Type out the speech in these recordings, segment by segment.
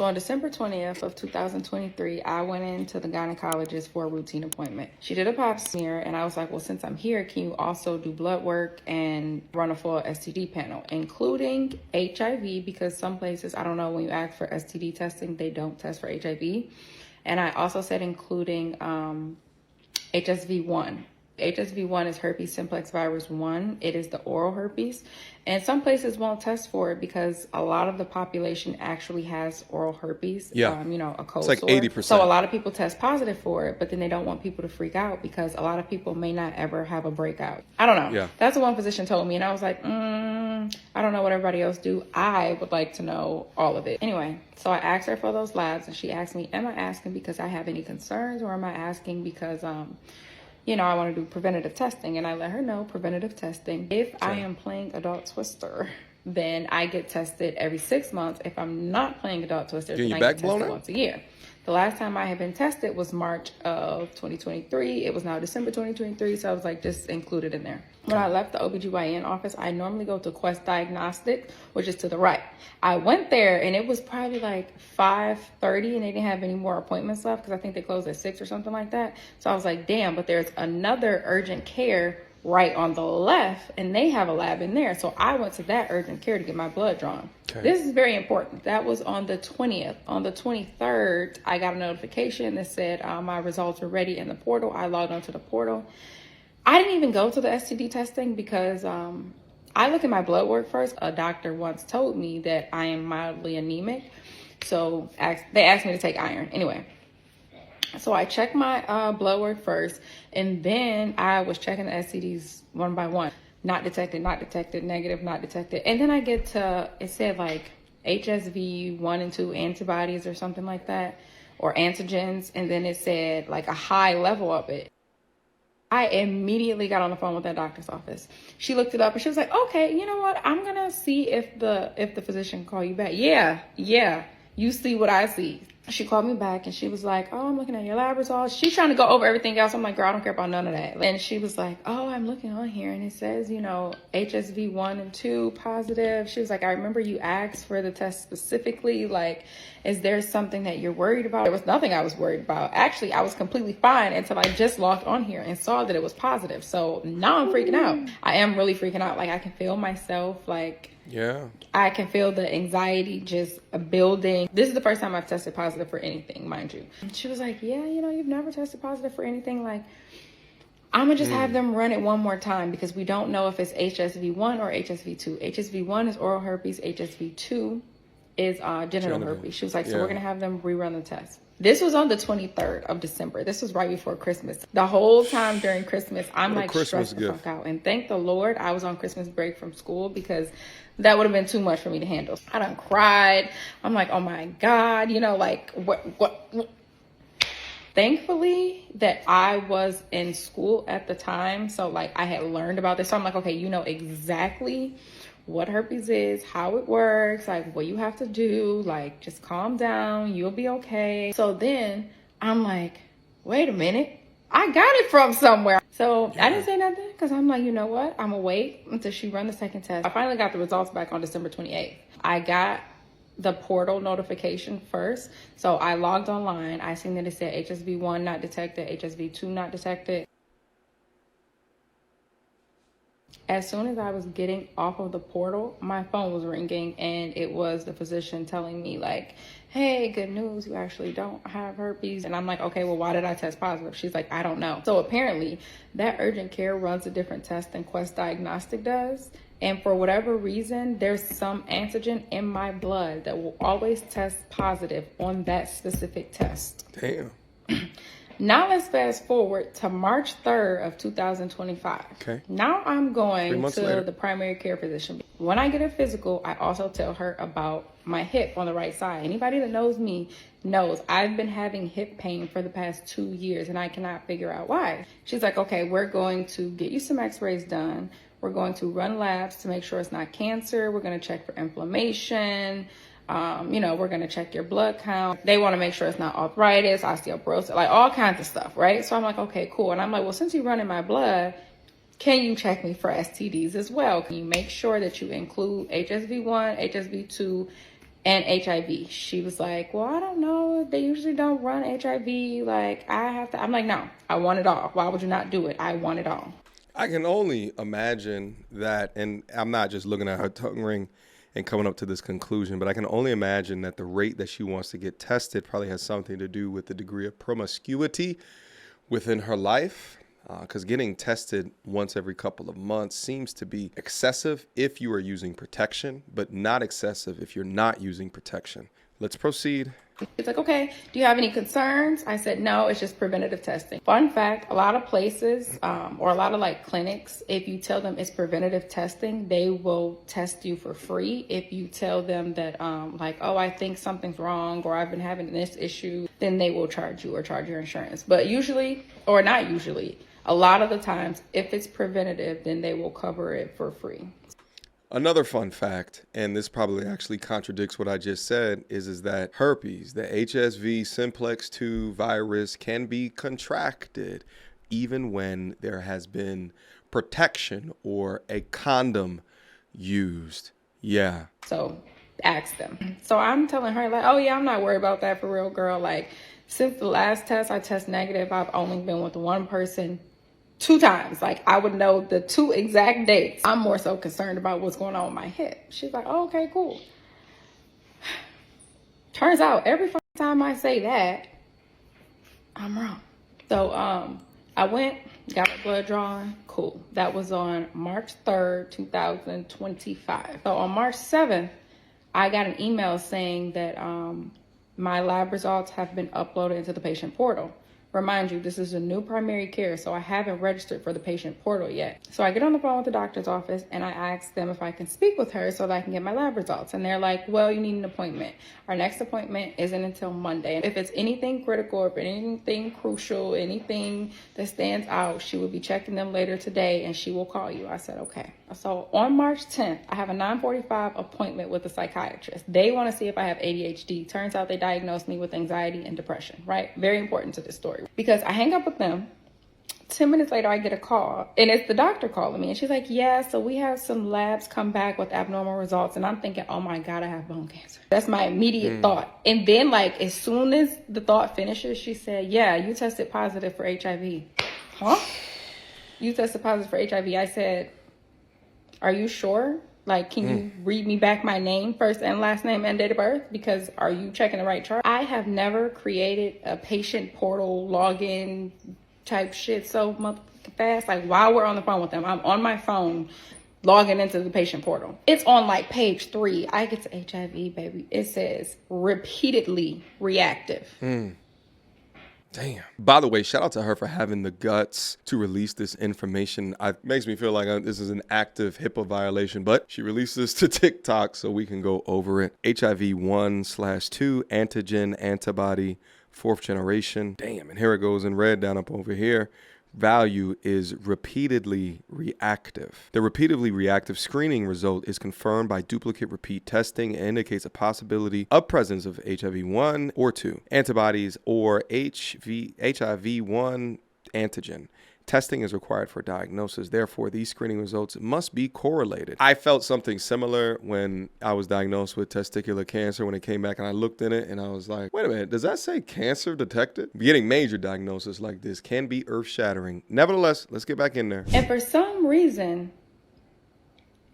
So on December 20th of 2023, I went into the gynecologist for a routine appointment. She did a pap smear, and I was like, well, since I'm here, can you also do blood work and run a full STD panel, including HIV, because some places, I don't know, when you ask for STD testing, they don't test for HIV. And I also said including HSV1. HSV1 is herpes simplex virus 1. It is the oral herpes. And some places won't test for it because a lot of the population actually has oral herpes. Yeah. You know, a cold It's like sore. 80%. So a lot of people test positive for it, but then they don't want people to freak out because a lot of people may not ever have a breakout. I don't know. Yeah. That's what one physician told me. And I was like, I don't know what everybody else do. I would like to know all of it. Anyway, so I asked her for those labs, and she asked me, am I asking because I have any concerns, or am I asking because, you know, I want to do preventative testing? And I let her know preventative testing. If I am playing adult twister, then I get tested every 6 months. If I'm not playing adult twister, then I get tested once a year. The last time I had been tested was March of 2023. It was now December 2023, so I was like, just include it in there. When I left the OBGYN office, I normally go to Quest Diagnostic, which is to the right. I went there, and it was probably like 5:30, and they didn't have any more appointments left because I think they closed at 6 or something like that. So I was like, damn, but there's another urgent care right on the left, and they have a lab in there. So I went to that urgent care to get my blood drawn. Okay. This is very important. That was on the 20th. On the 23rd, I got a notification that said my results were ready in the portal. I logged onto the portal. I didn't even go to the STD testing because I look at my blood work first. A doctor once told me that I am mildly anemic, so they asked me to take iron. Anyway, so I checked my blood work first, and then I was checking the STDs one by one. Not detected, not detected, negative, not detected. And then I get to, it said like HSV 1 and 2 antibodies or something like that, or antigens, and then it said like a high level of it. I immediately got on the phone with that doctor's office. She looked it up and she was like, okay, you know what? I'm gonna see if the physician can call you back. Yeah, you see what I see. She called me back and she was like, oh, I'm looking at your lab results. She's trying to go over everything else. I'm like, girl, I don't care about none of that. And she was like, oh, I'm looking on here and it says, you know, HSV 1 and 2 positive. She was like, I remember you asked for the test specifically. Like, is there something that you're worried about? There was nothing I was worried about. Actually, I was completely fine until I just logged on here and saw that it was positive. So now I'm freaking out. I am really freaking out. Like, I can feel myself, like, yeah, I can feel the anxiety just building. This is the first time I've tested positive for anything, mind you. She was like, yeah, you know, you've never tested positive for anything. Like, I'm going to just have them run it one more time because we don't know if it's HSV1 or HSV2. HSV1 is oral herpes. HSV2 is genital herpes. She was like, so we're going to have them rerun the test. This was on the 23rd of December. This was right before Christmas. The whole time during Christmas, I'm like stressed the fuck out. And thank the Lord I was on Christmas break from school because that would have been too much for me to handle. I done cried. I'm like, oh my God, you know, like what? Thankfully that I was in school at the time. So like I had learned about this. So I'm like, okay, you know exactly what herpes is, how it works, like what you have to do, like just calm down, you'll be okay. So then I'm like, wait a minute, I got it from somewhere. So I didn't say nothing because I'm like, you know what, I'm gonna wait until she run the second test. I finally got the results back on December 28th. I got the portal notification first. So I logged online. I seen that it said HSV1 not detected, HSV2 not detected. As soon as I was getting off of the portal, my phone was ringing and it was the physician telling me like, hey, good news, you actually don't have herpes. And I'm like, okay, well, why did I test positive? She's like, I don't know. So apparently that urgent care runs a different test than Quest Diagnostic does. And for whatever reason, there's some antigen in my blood that will always test positive on that specific test. Damn. Now let's fast forward to March 3rd of 2025. Okay. Now I'm going to later. the primary care physician. When I get a physical, I also tell her about my hip on the right side. Anybody that knows me knows I've been having hip pain for the past 2 years and I cannot figure out why. She's like, okay, we're going to get you some x-rays done. We're going to run labs to make sure it's not cancer. We're going to check for inflammation. You know, we're going to check your blood count. They want to make sure it's not arthritis, osteoporosis, like all kinds of stuff, right? So I'm like, okay, cool. And I'm like, well, since you run in my blood, can you check me for STDs as well? Can you make sure that you include HSV1, HSV2, and HIV. She was like, well, I don't know. They usually don't run HIV. Like, I have to. I'm like, no, I want it all. Why would you not do it? I want it all. I can only imagine that, and I'm not just looking at her tongue ring and coming up to this conclusion, but I can only imagine that the rate that she wants to get tested probably has something to do with the degree of promiscuity within her life. Because getting tested once every couple of months seems to be excessive if you are using protection, but not excessive if you're not using protection. Let's proceed. It's like, okay, do you have any concerns? I said, no, it's just preventative testing. Fun fact, a lot of places or a lot of like clinics, if you tell them it's preventative testing, they will test you for free. If you tell them that like, oh, I think something's wrong or I've been having this issue, then they will charge you or charge your insurance. But usually, or not usually, a lot of the times, if it's preventative, then they will cover it for free. Another fun fact, and this probably actually contradicts what I just said, is that herpes, the HSV simplex 2 virus, can be contracted even when there has been protection or a condom used. Yeah. So ask them. So I'm telling her like, oh yeah, I'm not worried about that for real, girl. Like, since the last test I test negative, I've only been with one person 2 times. Like, I would know the 2 exact dates. I'm more so concerned about what's going on with my hip. She's like, oh, okay, cool. Turns out every time I say that, I'm wrong. So I went, got my blood drawn. Cool. That was on March 3rd, 2025. So on March 7th, I got an email saying that my lab results have been uploaded into the patient portal. Remind you, this is a new primary care, so I haven't registered for the patient portal yet. So I get on the phone with the doctor's office and I ask them if I can speak with her so that I can get my lab results. And they're like, well, you need an appointment. Our next appointment isn't until Monday. And if it's anything critical, if anything crucial, anything that stands out, she will be checking them later today and she will call you. I said, okay. So on March 10th, I have a 9:45 appointment with a psychiatrist. They want to see if I have ADHD. Turns out they diagnosed me with anxiety and depression, right? Very important to this story. Because I hang up with them. 10 minutes later, I get a call, and it's the doctor calling me. And she's like, yeah, so we have some labs come back with abnormal results. And I'm thinking, oh my God, I have bone cancer. That's my immediate thought. And then, like, as soon as the thought finishes, she said, yeah, you tested positive for HIV. Huh? You tested positive for HIV. I said, are you sure? Like, can you read me back my name, first and last name and date of birth? Because are you checking the right chart? I have never created a patient portal login type shit so motherfucking fast. Like, while we're on the phone with them, I'm on my phone logging into the patient portal. It's on like page 3. I get to HIV, baby. It says repeatedly reactive. Damn. By the way, shout out to her for having the guts to release this information. It makes me feel like this is an active HIPAA violation, but she released this to TikTok so we can go over it. HIV 1/2 antigen antibody 4th generation. Damn. And here it goes in red down up over here. Value is repeatedly reactive. The repeatedly reactive screening result is confirmed by duplicate repeat testing and indicates a possibility of presence of HIV 1 or 2 antibodies or HIV 1 antigen. Testing is required for diagnosis. Therefore, these screening results must be correlated. I felt something similar when I was diagnosed with testicular cancer when it came back, and I looked in it and I was like, wait a minute, does that say cancer detected? Getting major diagnosis like this can be earth-shattering. Nevertheless, let's get back in there. And for some reason,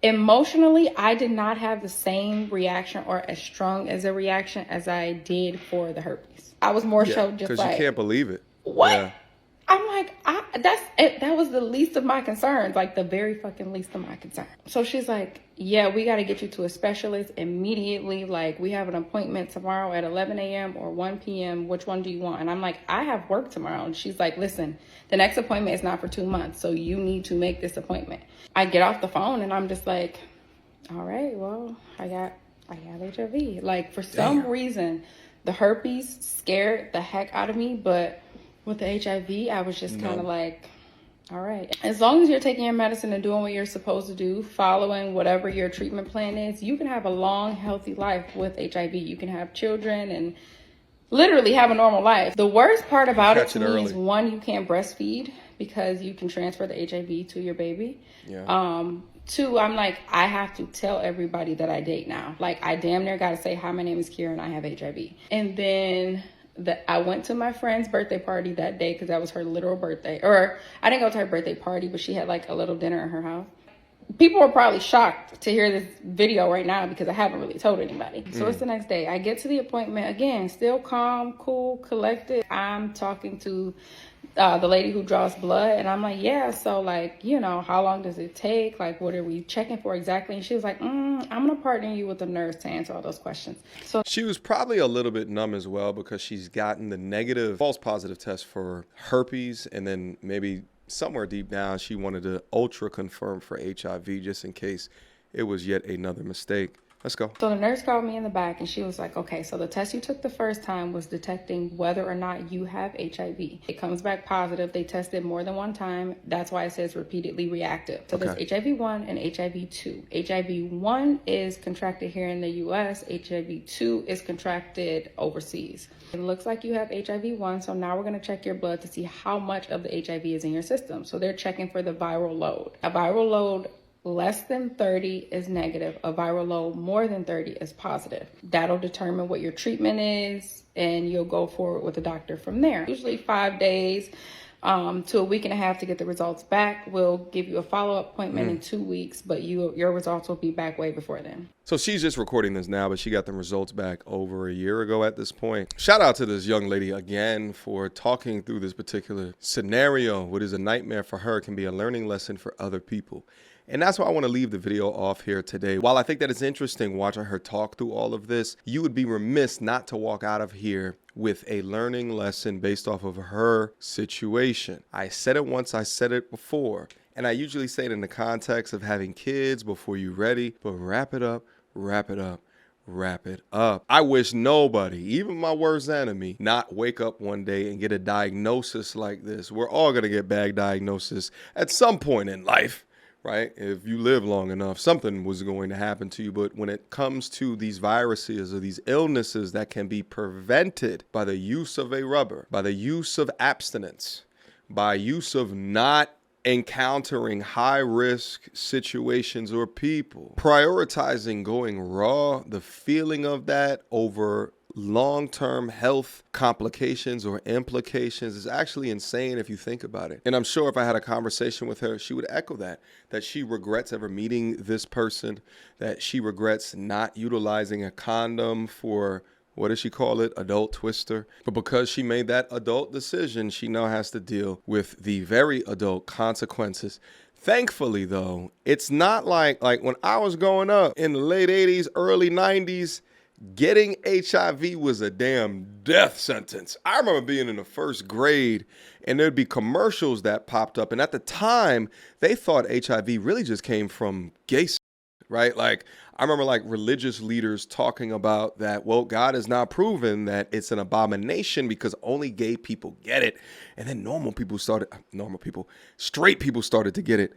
emotionally, I did not have the same reaction or as strong as a reaction as I did for the herpes. I was more so just like, because you can't believe it. What? Yeah. I'm like, that was the least of my concerns, like the very fucking least of my concerns. So she's like, yeah, we got to get you to a specialist immediately. Like, we have an appointment tomorrow at 11 a.m. or 1 p.m. Which one do you want? And I'm like, I have work tomorrow. And she's like, listen, the next appointment is not for 2 months, so you need to make this appointment. I get off the phone and I'm just like, all right, well, I got HIV. Like, for some reason, the herpes scared the heck out of me, but with the HIV, I was just kind of like, all right. As long as you're taking your medicine and doing what you're supposed to do, following whatever your treatment plan is, you can have a long, healthy life with HIV. You can have children and literally have a normal life. The worst part about it to me is, one, you can't breastfeed because you can transfer the HIV to your baby. Two, I'm like, I have to tell everybody that I date now. Like, I damn near got to say, hi, my name is Kira and I have HIV. And then I went to my friend's birthday party that day because that was her literal birthday. Or I didn't go to her birthday party, but she had like a little dinner in her house. People are probably shocked to hear this video right now because I haven't really told anybody. So it's the next day. I get to the appointment again, still calm, cool, collected. I'm talking to the lady who draws blood, and I'm like, yeah, so like, you know, how long does it take? Like, what are we checking for exactly? And she was like, I'm gonna partner you with a nurse to answer all those questions. So she was probably a little bit numb as well because she's gotten the negative false positive test for herpes, and then maybe somewhere deep down she wanted to ultra confirm for HIV just in case it was yet another mistake. Let's go. So the nurse called me in the back and she was like, okay, so the test you took the first time was detecting whether or not you have HIV. It comes back positive. They tested more than one time. That's why it says repeatedly reactive. So there's HIV 1 and HIV 2. HIV 1 is contracted here in the US. HIV 2 is contracted overseas. It looks like you have HIV 1, so now we're going to check your blood to see how much of the HIV is in your system. So they're checking for the viral load. A viral load less than 30 is negative. A viral load more than 30 is positive. That'll determine what your treatment is, and you'll go forward with the doctor from there. Usually 5 days to a week and a half to get the results back. We'll give you a follow-up appointment in 2 weeks, but your results will be back way before then. So she's just recording this now, but she got the results back over a year ago at this point. Shout out to this young lady again for talking through this particular scenario. What is a nightmare for her can be a learning lesson for other people. And that's why I want to leave the video off here today. While I think that it's interesting watching her talk through all of this, you would be remiss not to walk out of here with a learning lesson based off of her situation. I said it once, I said it before, and I usually say it in the context of having kids before you're ready, but wrap it up, wrap it up. Wrap it up. I wish nobody, even my worst enemy, not wake up one day and get a diagnosis like this. We're all going to get bad diagnosis at some point in life. Right? If you live long enough, something was going to happen to you. But when it comes to these viruses or these illnesses that can be prevented by the use of a rubber, by the use of abstinence, by use of not encountering high risk situations or people, prioritizing going raw, the feeling of that over long-term health complications or implications is actually insane if you think about it. And I'm sure if I had a conversation with her, she would echo that she regrets ever meeting this person, that she regrets not utilizing a condom for, what does she call it? Adult twister. But because she made that adult decision, she now has to deal with the very adult consequences. Thankfully, though, it's not like when I was growing up in the late 80s, early 90s, getting HIV was a damn death sentence. I remember being in the first grade and there'd be commercials that popped up. And at the time, they thought HIV really just came from gay, right? Like, I remember like religious leaders talking about that, well, God has now proven that it's an abomination because only gay people get it. And then straight people started to get it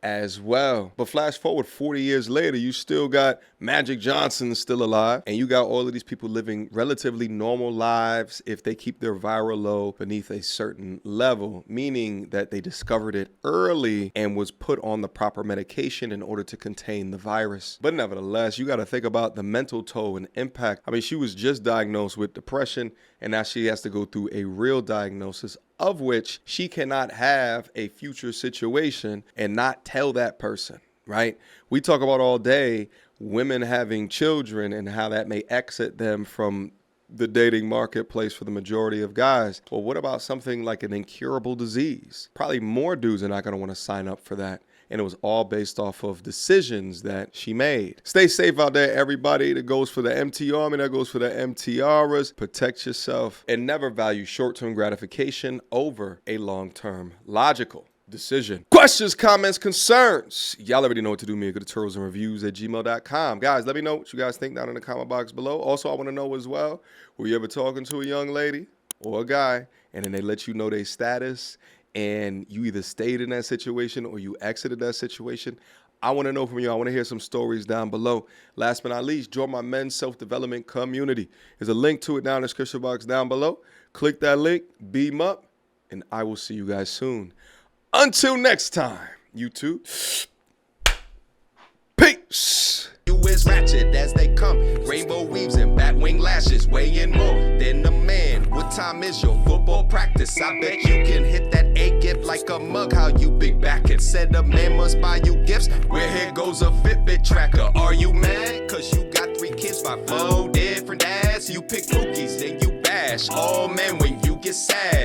as well. But flash forward 40 years later, you still got Magic Johnson still alive, and you got all of these people living relatively normal lives if they keep their viral load beneath a certain level, meaning that they discovered it early and was put on the proper medication in order to contain the virus. But nevertheless, you got to think about the mental toll and impact. I mean, she was just diagnosed with depression, and now she has to go through a real diagnosis of which she cannot have a future situation and not tell that person, right? We talk about all day women having children and how that may exit them from the dating marketplace for the majority of guys. Well, what about something like an incurable disease? Probably more dudes are not going to want to sign up for that. And it was all based off of decisions that she made. Stay safe out there, everybody. That goes for the MT Army, that goes for the MTRs. Protect yourself and never value short-term gratification over a long-term logical decision. Questions, comments, concerns. Y'all already know what to do. Me, go to turtlesandreviews@gmail.com. Guys, let me know what you guys think down in the comment box below. Also, I want to know as well, were you ever talking to a young lady or a guy and then they let you know their status and you either stayed in that situation or you exited that situation? I want to know from you. I want to hear some stories down below. Last but not least, join my men's self-development community. There's a link to it down in the description box down below. Click that link, beam up, and I will see you guys soon. Until next time, YouTube. You is ratchet as they come, rainbow weaves and batwing lashes, weighing more than a man. What time is your football practice? I bet you can hit that A gift like a mug. How you big back and said a man must buy you gifts. Where here goes a Fitbit tracker. Are you mad? Cause you got 3 kids by 4 different dads. You pick cookies, then you bash. Oh man, when you get sad.